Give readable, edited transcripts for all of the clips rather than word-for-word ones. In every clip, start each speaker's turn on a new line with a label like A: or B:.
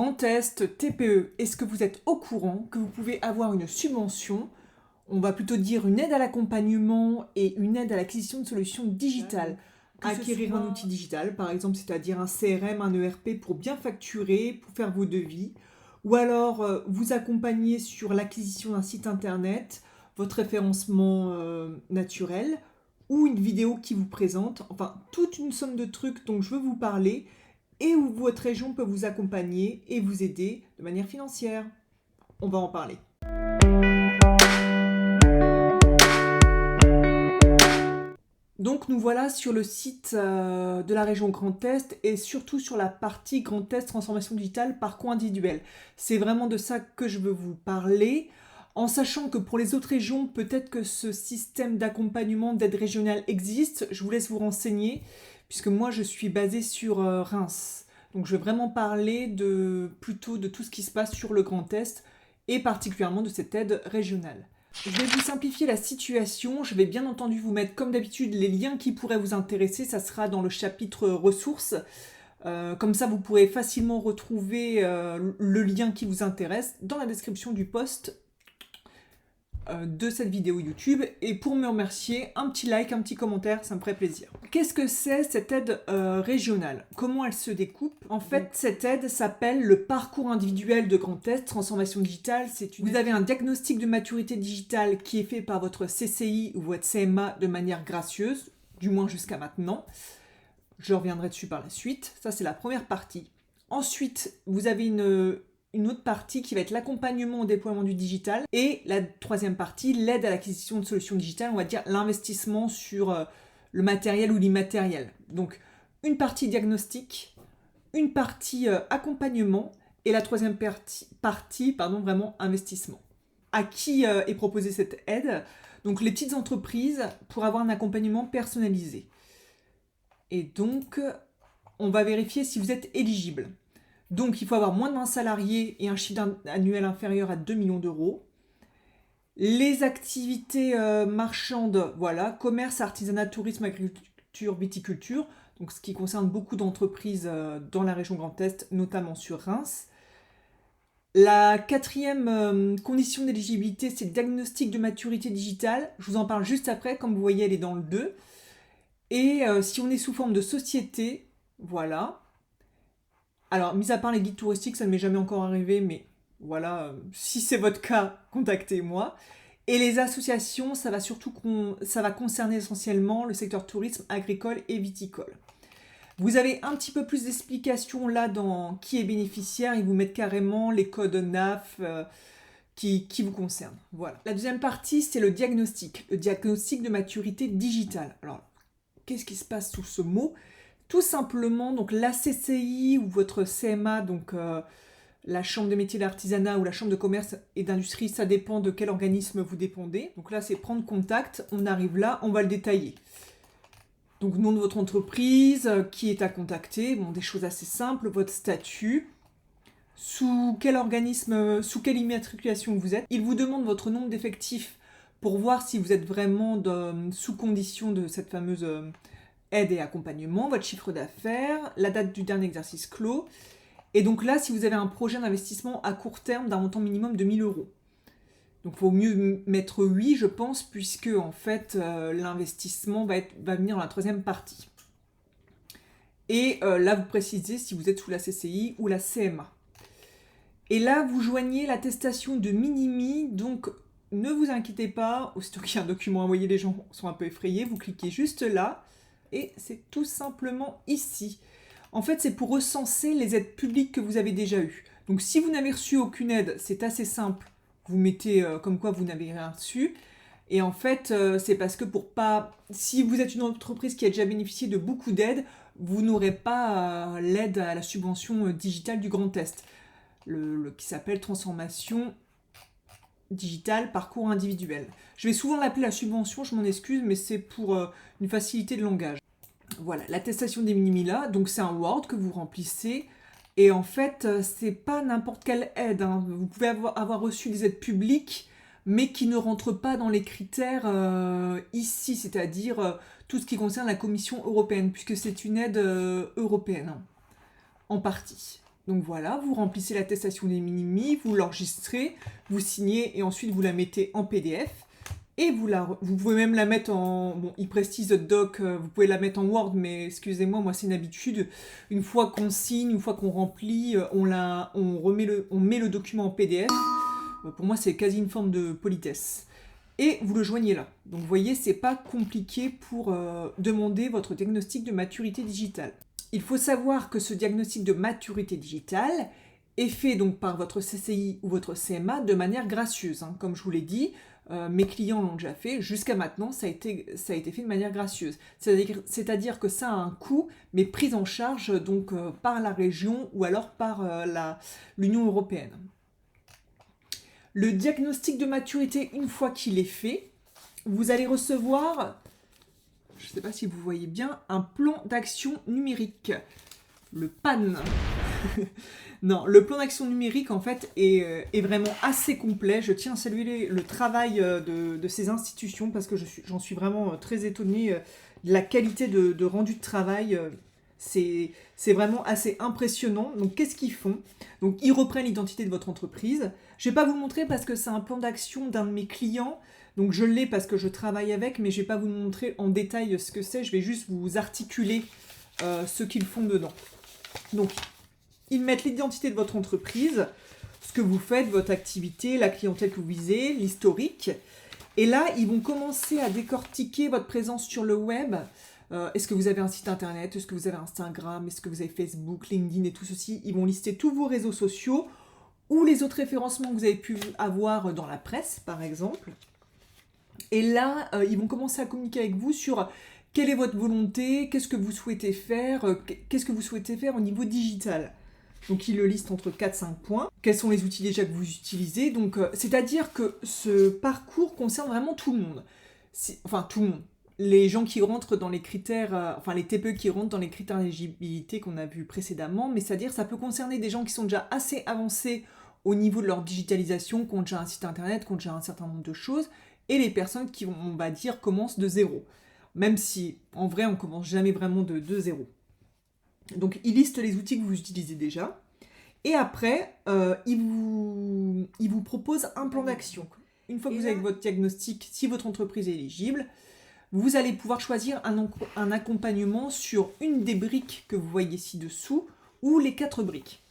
A: Grand Est, TPE, est-ce que vous êtes au courant que vous pouvez avoir une subvention, on va plutôt dire une aide à l'accompagnement et une aide à l'acquisition de solutions digitales? Acquérir un outil digital, par exemple, c'est-à-dire un CRM, un ERP pour bien facturer, pour faire vos devis, ou alors vous accompagner sur l'acquisition d'un site internet, votre référencement naturel, ou une vidéo qui vous présente, enfin toute une somme de trucs dont je veux vous parler et où votre région peut vous accompagner et vous aider de manière financière. On va en parler. Donc nous voilà sur le site de la région Grand Est et surtout sur la partie Grand Est transformation digitale parcours individuel. C'est vraiment de ça que je veux vous parler, en sachant que pour les autres régions, peut-être que ce système d'accompagnement d'aide régionale existe. Je vous laisse vous renseigner, puisque moi je suis basée sur Reims. Donc je vais vraiment parler plutôt de tout ce qui se passe sur le Grand Est et particulièrement de cette aide régionale. Je vais vous simplifier la situation, je vais bien entendu vous mettre comme d'habitude les liens qui pourraient vous intéresser, ça sera dans le chapitre ressources. Comme ça vous pourrez facilement retrouver le lien qui vous intéresse dans la description du post de cette vidéo YouTube. Et pour me remercier, un petit like, un petit commentaire, ça me ferait plaisir. Qu'est-ce que c'est cette aide régionale? Comment elle se découpe? En fait, cette aide s'appelle le parcours individuel de Grand Est, transformation digitale. Vous avez un diagnostic de maturité digitale qui est fait par votre CCI ou votre CMA de manière gracieuse, du moins jusqu'à maintenant. Je reviendrai dessus par la suite. Ça, c'est la première partie. Ensuite, vous avez une autre partie qui va être l'accompagnement au déploiement du digital. Et la troisième partie, l'aide à l'acquisition de solutions digitales, on va dire l'investissement sur le matériel ou l'immatériel. Donc, une partie diagnostic, une partie accompagnement et la troisième partie, vraiment investissement. À qui est proposée cette aide? Donc, les petites entreprises pour avoir un accompagnement personnalisé. Et donc, on va vérifier si vous êtes éligible. Donc, il faut avoir moins de 20 salariés et un chiffre annuel inférieur à 2 millions d'euros. Les activités marchandes, voilà, commerce, artisanat, tourisme, agriculture, viticulture, donc ce qui concerne beaucoup d'entreprises dans la région Grand Est, notamment sur Reims. La quatrième condition d'éligibilité, c'est le diagnostic de maturité digitale. Je vous en parle juste après, comme vous voyez, elle est dans le 2. Et si on est sous forme de société, voilà. Alors, mis à part les guides touristiques, ça ne m'est jamais encore arrivé, mais voilà, si c'est votre cas, contactez-moi. Et les associations, ça va concerner essentiellement le secteur tourisme, agricole et viticole. Vous avez un petit peu plus d'explications là dans qui est bénéficiaire, ils vous mettent carrément les codes NAF qui vous concernent. Voilà. La deuxième partie, c'est le diagnostic de maturité digitale. Alors, qu'est-ce qui se passe sous ce mot? Tout simplement, donc la CCI ou votre CMA, donc la Chambre de métiers d'artisanat ou la Chambre de commerce et d'industrie, ça dépend de quel organisme vous dépendez. Donc là, c'est prendre contact, on arrive là, on va le détailler. Donc nom de votre entreprise, qui est à contacter, bon, des choses assez simples, votre statut, sous quel organisme, sous quelle immatriculation vous êtes. Il vous demande votre nombre d'effectifs pour voir si vous êtes vraiment sous condition de cette fameuse aide et accompagnement, votre chiffre d'affaires, la date du dernier exercice clos. Et donc là, si vous avez un projet d'investissement à court terme d'un montant minimum de 1 000 euros. Donc il vaut mieux mettre 8, je pense, puisque en fait, l'investissement va venir dans la troisième partie. Et là, vous précisez si vous êtes sous la CCI ou la CMA. Et là, vous joignez l'attestation de minimi, donc ne vous inquiétez pas, aussitôt qu'il y a un document envoyé, les gens sont un peu effrayés, vous cliquez juste là, et c'est tout simplement ici. En fait, c'est pour recenser les aides publiques que vous avez déjà eues. Donc si vous n'avez reçu aucune aide, c'est assez simple, vous mettez comme quoi vous n'avez rien reçu. Et en fait, c'est parce que si vous êtes une entreprise qui a déjà bénéficié de beaucoup d'aides, vous n'aurez pas l'aide à la subvention digitale du Grand Est, qui s'appelle transformation digitale parcours individuel. Je vais souvent l'appeler la subvention, je m'en excuse, mais c'est pour une facilité de langage. Voilà, l'attestation des minimi là, donc c'est un Word que vous remplissez. Et en fait, c'est pas n'importe quelle aide, hein. Vous pouvez avoir reçu des aides publiques, mais qui ne rentrent pas dans les critères ici, c'est-à-dire tout ce qui concerne la Commission européenne, puisque c'est une aide européenne, hein, en partie. Donc voilà, vous remplissez l'attestation des minimis, vous l'enregistrez, vous signez et ensuite vous la mettez en PDF. Et vous pouvez même la mettre en... Bon, e-Prestige.doc, vous pouvez la mettre en Word, mais excusez-moi, moi c'est une habitude. Une fois qu'on signe, une fois qu'on remplit, on met le document en PDF. Pour moi, c'est quasi une forme de politesse. Et vous le joignez là. Donc vous voyez, c'est pas compliqué pour demander votre diagnostic de maturité digitale. Il faut savoir que ce diagnostic de maturité digitale est fait donc par votre CCI ou votre CMA de manière gracieuse. Hein. Comme je vous l'ai dit, mes clients l'ont déjà fait. Jusqu'à maintenant, ça a été fait de manière gracieuse. C'est-à-dire que ça a un coût, mais pris en charge donc par la région ou alors par l'Union européenne. Le diagnostic de maturité, une fois qu'il est fait, vous allez recevoir, je ne sais pas si vous voyez bien, un plan d'action numérique. Le PAN. Non, le plan d'action numérique, en fait, est vraiment assez complet. Je tiens à saluer le travail de ces institutions parce que j'en suis vraiment très étonnée de la qualité de rendu de travail. C'est vraiment assez impressionnant. Donc, qu'est-ce qu'ils font? Donc, ils reprennent l'identité de votre entreprise. Je ne vais pas vous le montrer parce que c'est un plan d'action d'un de mes clients. Donc, je l'ai parce que je travaille avec, mais je ne vais pas vous montrer en détail ce que c'est. Je vais juste vous articuler ce qu'ils font dedans. Donc, ils mettent l'identité de votre entreprise, ce que vous faites, votre activité, la clientèle que vous visez, l'historique. Et là, ils vont commencer à décortiquer votre présence sur le web. Est-ce que vous avez un site internet? Est-ce que vous avez Instagram? Est-ce que vous avez Facebook, LinkedIn et tout ceci? Ils vont lister tous vos réseaux sociaux ou les autres référencements que vous avez pu avoir dans la presse, par exemple. Et là, ils vont commencer à communiquer avec vous sur quelle est votre volonté, qu'est-ce que vous souhaitez faire au niveau digital. Donc, ils le listent entre 4-5 points. Quels sont les outils déjà que vous utilisez? Donc, c'est-à-dire que ce parcours concerne vraiment tout le monde. Enfin, tout le monde. Les gens qui rentrent dans les critères, les TPE qui rentrent dans les critères d'éligibilité qu'on a vus précédemment, mais c'est-à-dire ça peut concerner des gens qui sont déjà assez avancés au niveau de leur digitalisation, qui ont déjà un site internet, qui ont déjà un certain nombre de choses, et les personnes qui, on va dire, commencent de zéro. Même si, en vrai, on commence jamais vraiment de zéro. Donc, ils listent les outils que vous utilisez déjà. Et après, ils vous proposent un plan d'action. Une fois que vous avez votre diagnostic, si votre entreprise est éligible, vous allez pouvoir choisir un accompagnement sur une des briques que vous voyez ci-dessous ou les 4 briques.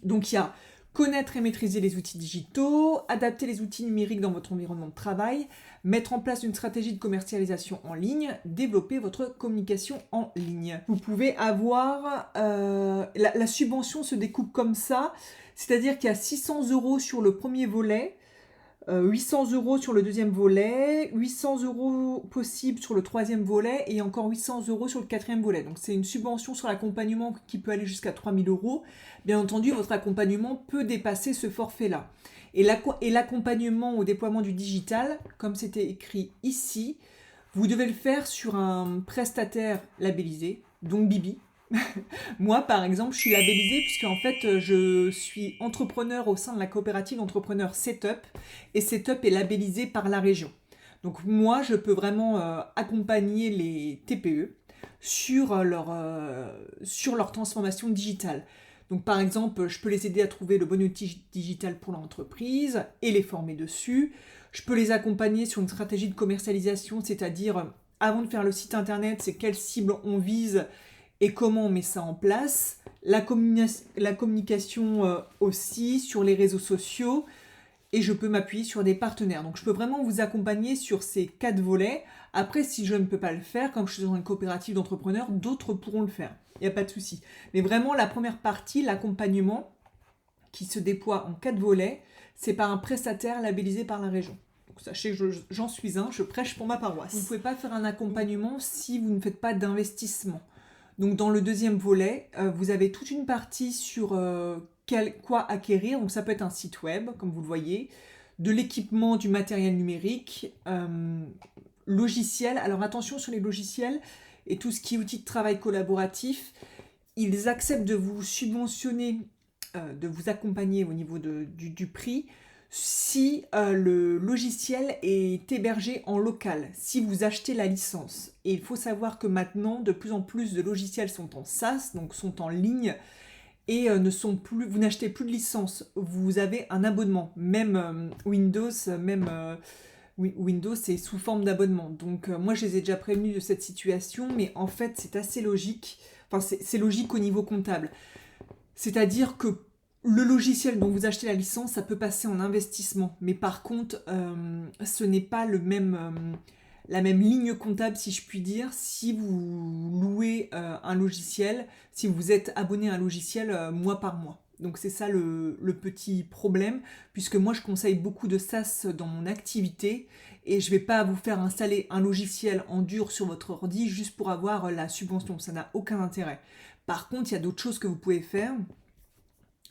A: Donc, il y a connaître et maîtriser les outils digitaux, adapter les outils numériques dans votre environnement de travail, mettre en place une stratégie de commercialisation en ligne, développer votre communication en ligne. Vous pouvez avoir... la subvention se découpe comme ça, c'est-à-dire qu'il y a 600 € sur le premier volet, 800 € sur le deuxième volet, 800 € possible sur le troisième volet et encore 800 € sur le quatrième volet. Donc c'est une subvention sur l'accompagnement qui peut aller jusqu'à 3000 €. Bien entendu, votre accompagnement peut dépasser ce forfait-là. Et l'accompagnement au déploiement du digital, comme c'était écrit ici, vous devez le faire sur un prestataire labellisé, donc Bibi. Moi, par exemple, je suis labellisée puisque en fait, je suis entrepreneur au sein de la coopérative d'entrepreneurs Setup et Setup est labellisé par la région. Donc moi, je peux vraiment accompagner les TPE sur leur transformation digitale. Donc par exemple, je peux les aider à trouver le bon outil digital pour l'entreprise et les former dessus. Je peux les accompagner sur une stratégie de commercialisation, c'est-à-dire avant de faire le site internet, c'est quelle cible on vise et comment on met ça en place, la communication aussi sur les réseaux sociaux, et je peux m'appuyer sur des partenaires. Donc je peux vraiment vous accompagner sur ces 4 volets. Après, si je ne peux pas le faire, comme je suis dans une coopérative d'entrepreneurs, d'autres pourront le faire. Il n'y a pas de souci. Mais vraiment, la première partie, l'accompagnement, qui se déploie en 4 volets, c'est par un prestataire labellisé par la région. Donc sachez que j'en suis un, je prêche pour ma paroisse. Vous ne pouvez pas faire un accompagnement si vous ne faites pas d'investissement. Donc dans le deuxième volet, vous avez toute une partie sur quoi acquérir. Donc ça peut être un site web, comme vous le voyez, de l'équipement, du matériel numérique, logiciel. Alors attention sur les logiciels et tout ce qui est outils de travail collaboratif. Ils acceptent de vous subventionner, de vous accompagner au niveau du prix si le logiciel est hébergé en local, si vous achetez la licence. Et il faut savoir que maintenant, de plus en plus de logiciels sont en SaaS, donc sont en ligne, et vous n'achetez plus de licence, vous avez un abonnement. Même Windows, c'est sous forme d'abonnement. Donc moi, je les ai déjà prévenus de cette situation, mais en fait, c'est assez logique. Enfin, c'est logique au niveau comptable. C'est-à-dire que le logiciel dont vous achetez la licence, ça peut passer en investissement. Mais par contre, ce n'est pas la même ligne comptable, si je puis dire, si vous louez un logiciel, si vous êtes abonné à un logiciel mois par mois. Donc c'est ça le petit problème, puisque moi je conseille beaucoup de SaaS dans mon activité, et je ne vais pas vous faire installer un logiciel en dur sur votre ordi juste pour avoir la subvention, ça n'a aucun intérêt. Par contre, il y a d'autres choses que vous pouvez faire,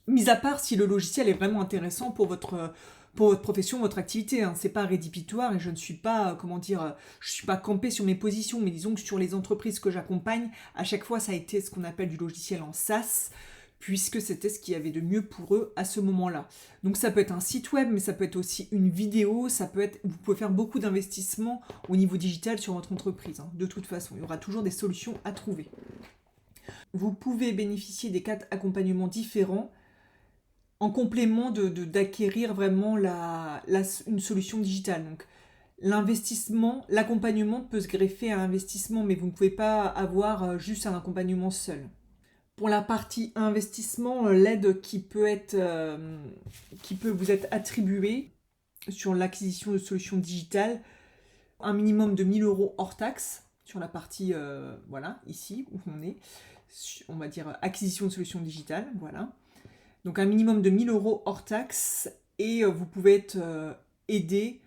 A: mis à part si le logiciel est vraiment intéressant pour votre profession, votre activité. Hein. C'est pas rédhibitoire et je ne suis pas, je suis pas campée sur mes positions, mais disons que sur les entreprises que j'accompagne, à chaque fois ça a été ce qu'on appelle du logiciel en SaaS, puisque c'était ce qu'il y avait de mieux pour eux à ce moment-là. Donc ça peut être un site web, mais ça peut être aussi une vidéo, vous pouvez faire beaucoup d'investissements au niveau digital sur votre entreprise. Hein. De toute façon, il y aura toujours des solutions à trouver. Vous pouvez bénéficier des 4 accompagnements différents en complément d'acquérir vraiment une solution digitale. Donc, l'investissement, l'accompagnement peut se greffer à l'investissement, mais vous ne pouvez pas avoir juste un accompagnement seul. Pour la partie investissement, l'aide qui peut vous être attribuée sur l'acquisition de solutions digitales, un minimum de 1 000 € hors taxe sur la partie, voilà, ici où on va dire acquisition de solutions digitales, voilà. Donc un minimum de 1 000 € hors taxe, et vous pouvez être aidé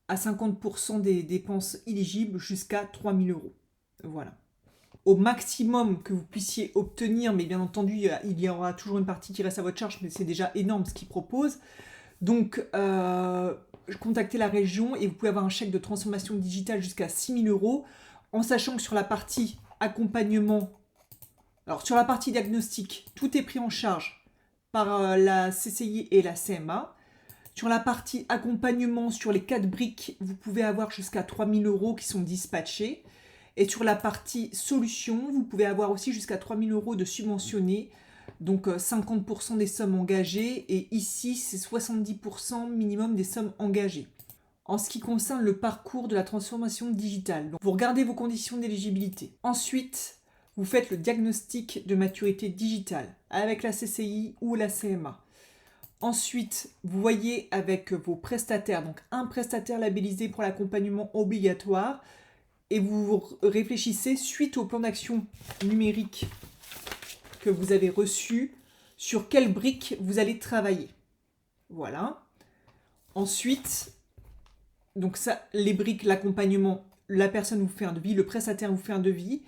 A: à 50% des dépenses éligibles jusqu'à 3 000 €. Voilà. Au maximum que vous puissiez obtenir, mais bien entendu, il y aura toujours une partie qui reste à votre charge, mais c'est déjà énorme ce qu'ils proposent. Donc, contactez la région et vous pouvez avoir un chèque de transformation digitale jusqu'à 6 000 €, en sachant que sur la partie accompagnement, alors sur la partie diagnostic, tout est pris en charge par la CCI et la CMA. Sur la partie accompagnement, sur les 4 briques, vous pouvez avoir jusqu'à 3 000 € qui sont dispatchés. Et sur la partie solution, vous pouvez avoir aussi jusqu'à 3 000 € de subventionnés, donc 50% des sommes engagées, et ici c'est 70% minimum des sommes engagées. En ce qui concerne le parcours de la transformation digitale, donc vous regardez vos conditions d'éligibilité. Ensuite, vous faites le diagnostic de maturité digitale avec la CCI ou la CMA. Ensuite, vous voyez avec vos prestataires, donc un prestataire labellisé pour l'accompagnement obligatoire, et vous réfléchissez suite au plan d'action numérique que vous avez reçu sur quelle brique vous allez travailler. Voilà. Ensuite, donc ça, les briques, l'accompagnement, la personne vous fait un devis, le prestataire vous fait un devis,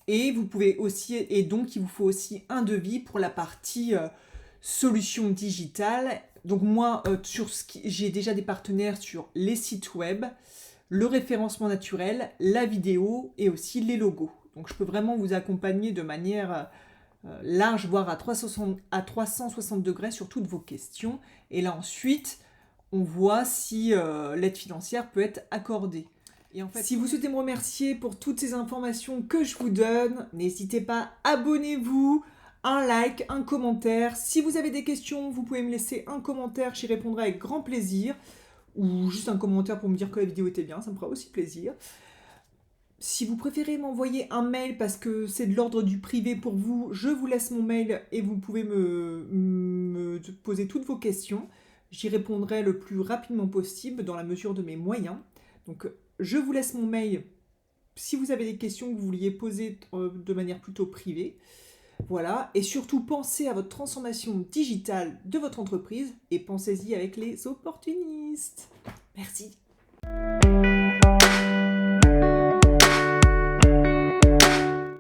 A: et vous pouvez aussi, et donc il vous faut aussi un devis pour la partie solution digitale. Donc moi, j'ai déjà des partenaires sur les sites web, le référencement naturel, la vidéo et aussi les logos. Donc je peux vraiment vous accompagner de manière large, voire à 360 degrés sur toutes vos questions. Et là ensuite, on voit si l'aide financière peut être accordée. Et en fait, si vous souhaitez me remercier pour toutes ces informations que je vous donne, n'hésitez pas, abonnez-vous, un like, un commentaire. Si vous avez des questions, vous pouvez me laisser un commentaire, j'y répondrai avec grand plaisir. Ou juste un commentaire pour me dire que la vidéo était bien, ça me fera aussi plaisir. Si vous préférez m'envoyer un mail parce que c'est de l'ordre du privé pour vous, je vous laisse mon mail et vous pouvez me poser toutes vos questions. J'y répondrai le plus rapidement possible dans la mesure de mes moyens. Donc je vous laisse mon mail si vous avez des questions que vous vouliez poser de manière plutôt privée. Voilà, et surtout pensez à votre transformation digitale de votre entreprise et pensez-y avec les opportunistes. Merci.